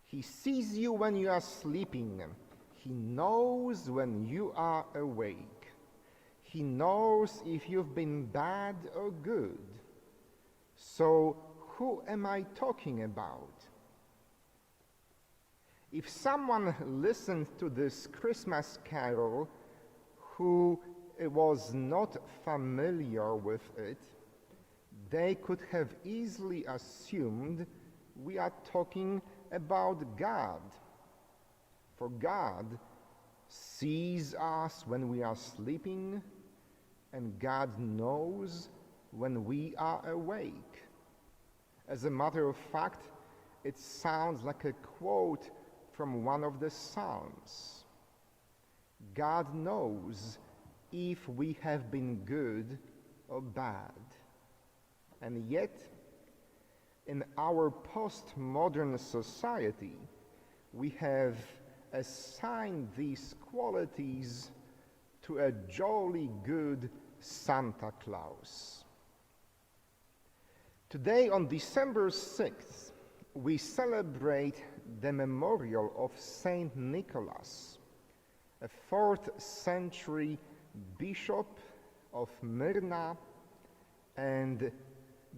He sees you when you are sleeping. He knows when you are awake. He knows if you've been bad or good. So who am I talking about? If someone listened to this Christmas carol who was not familiar with it, they could have easily assumed we are talking about God. For God sees us when we are sleeping, and God knows when we are awake. As a matter of fact, it sounds like a quote from one of the Psalms. God knows if we have been good or bad. And yet, in our postmodern society, we have assigned these qualities to a jolly good Santa Claus. Today, on December 6th, we celebrate the memorial of Saint Nicholas, a 4th century bishop of Myrna and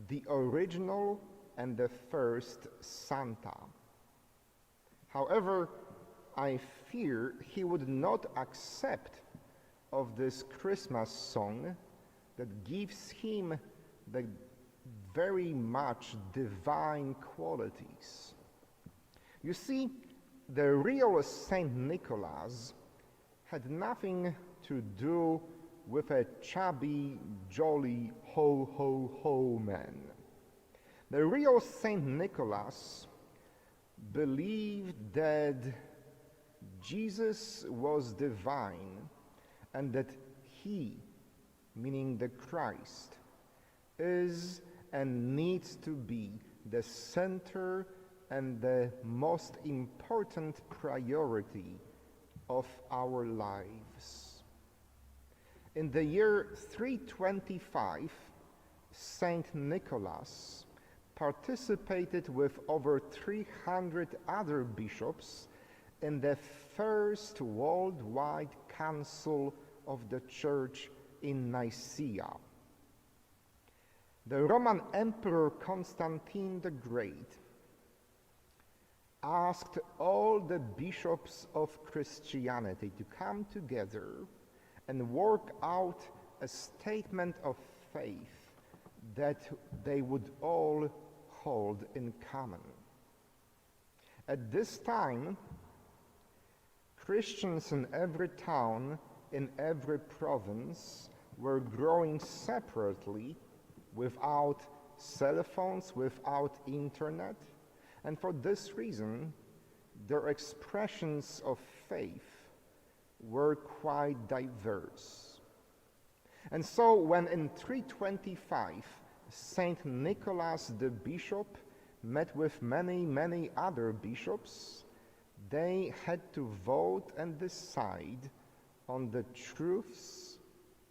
the original and the first Santa. However, I fear he would not accept of this Christmas song that gives him the very much divine qualities. You see, the real Saint Nicholas had nothing to do with a chubby, jolly, ho-ho-ho man. The real Saint Nicholas believed that Jesus was divine and that he, meaning the Christ, is and needs to be the center and the most important priority of our lives. In the year 325, Saint Nicholas participated with over 300 other bishops in the First Worldwide Council of the Church in Nicaea. The Roman Emperor Constantine the Great asked all the bishops of Christianity to come together and work out a statement of faith that they would all hold in common. At this time, Christians in every town, in every province, were growing separately, without cell phones, without internet, and for this reason, their expressions of faith were quite diverse. And so when in 325 Saint Nicholas the bishop met with many other bishops, they had to vote and decide on the truths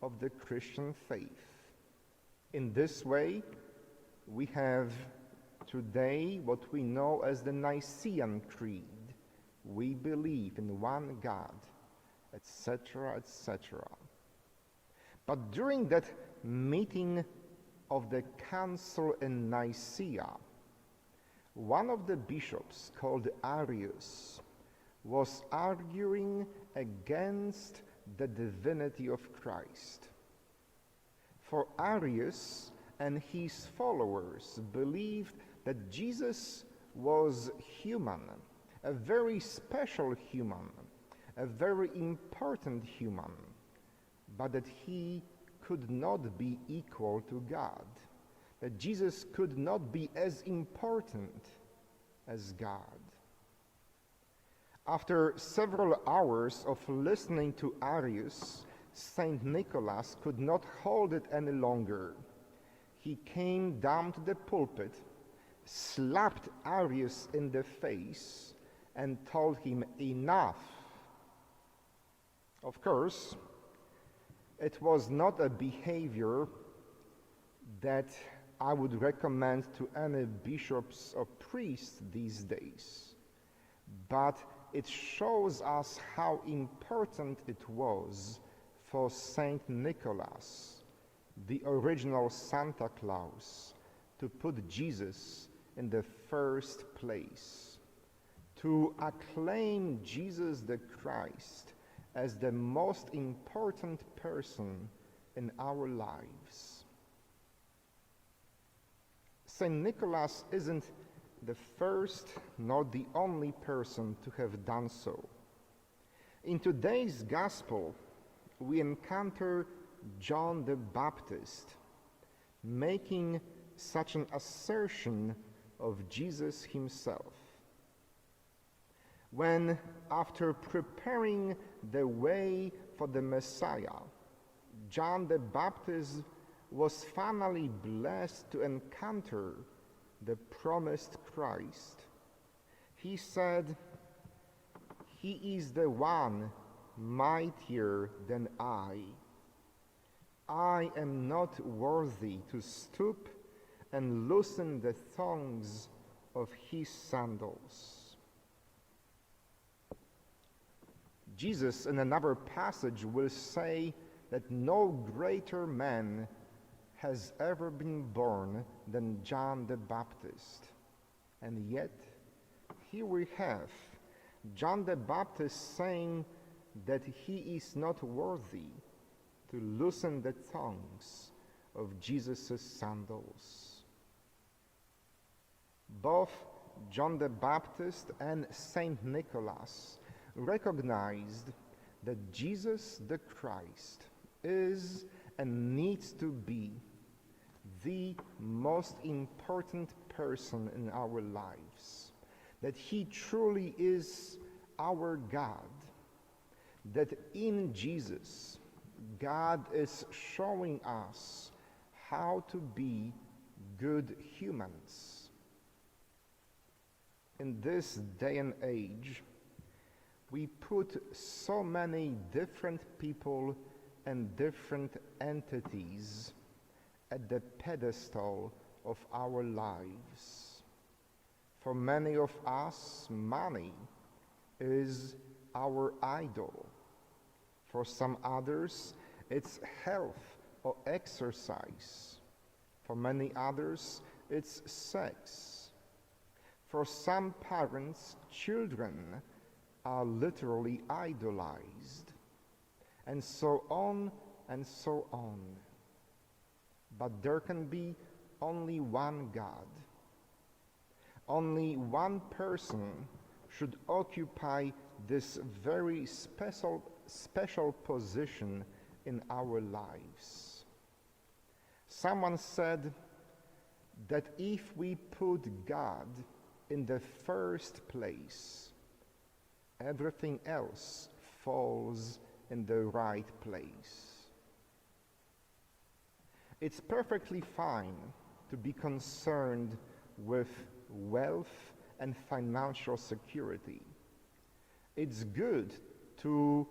of the Christian faith. In this way, we have today what we know as the Nicene Creed. We believe in one God, etc., etc. But during that meeting of the council in Nicaea, one of the bishops, called Arius, was arguing against the divinity of Christ. For Arius and his followers believed that Jesus was human, a very special human, a very important human, but that he could not be equal to God, that Jesus could not be as important as God. After several hours of listening to Arius, Saint Nicholas could not hold it any longer. He came down to the pulpit, slapped Arius in the face, and told him enough. Of course, it was not a behavior that I would recommend to any bishops or priests these days. but it shows us how important it was for Saint Nicholas, the original Santa Claus, to put Jesus in the first place, to acclaim Jesus the Christ as the most important person in our lives. Saint Nicholas isn't the first nor the only person to have done so. In today's Gospel, we encounter John the Baptist making such an assertion of Jesus himself. When, after preparing the way for the Messiah, John the Baptist was finally blessed to encounter the promised Christ, he said, "He is the one mightier than I. I am not worthy to stoop and loosen the thongs of his sandals." Jesus, in another passage, will say that no greater man has ever been born than John the Baptist. And yet, here we have John the Baptist saying that he is not worthy to loosen the thongs of Jesus' sandals. Both John the Baptist and Saint Nicholas recognized that Jesus the Christ is and needs to be the most important person in our lives, that he truly is our God, that in Jesus, God is showing us how to be good humans. In this day and age, we put so many different people and different entities at the pedestal of our lives. For many of us, money is our idol. For some others, it's health or exercise. For many others, it's sex. For some parents, children are literally idolized, and so on and so on. But there can be only one God. Only one person should occupy this very special position in our lives. Someone said that if we put God in the first place, everything else falls in the right place. It's perfectly fine to be concerned with wealth and financial security. It's good to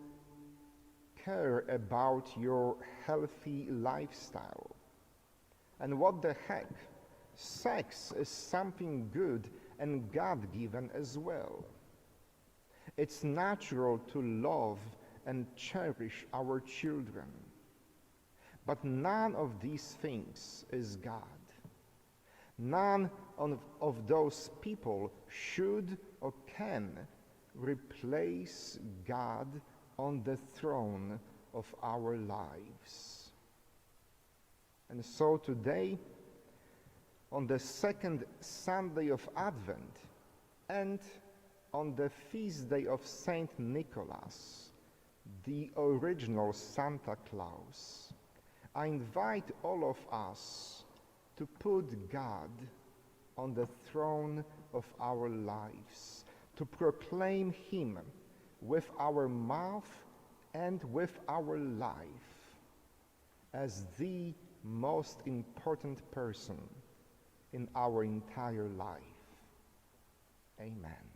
care about your healthy lifestyle. And what the heck? Sex is something good and God-given as well. It's natural to love and cherish our children. But none of these things is God. None of those people should or can replace God on the throne of our lives. And so today, on the second Sunday of Advent, and on the feast day of Saint Nicholas, the original Santa Claus, I invite all of us to put God on the throne of our lives, to proclaim Him with our mouth and with our life as the most important person in our entire life. Amen.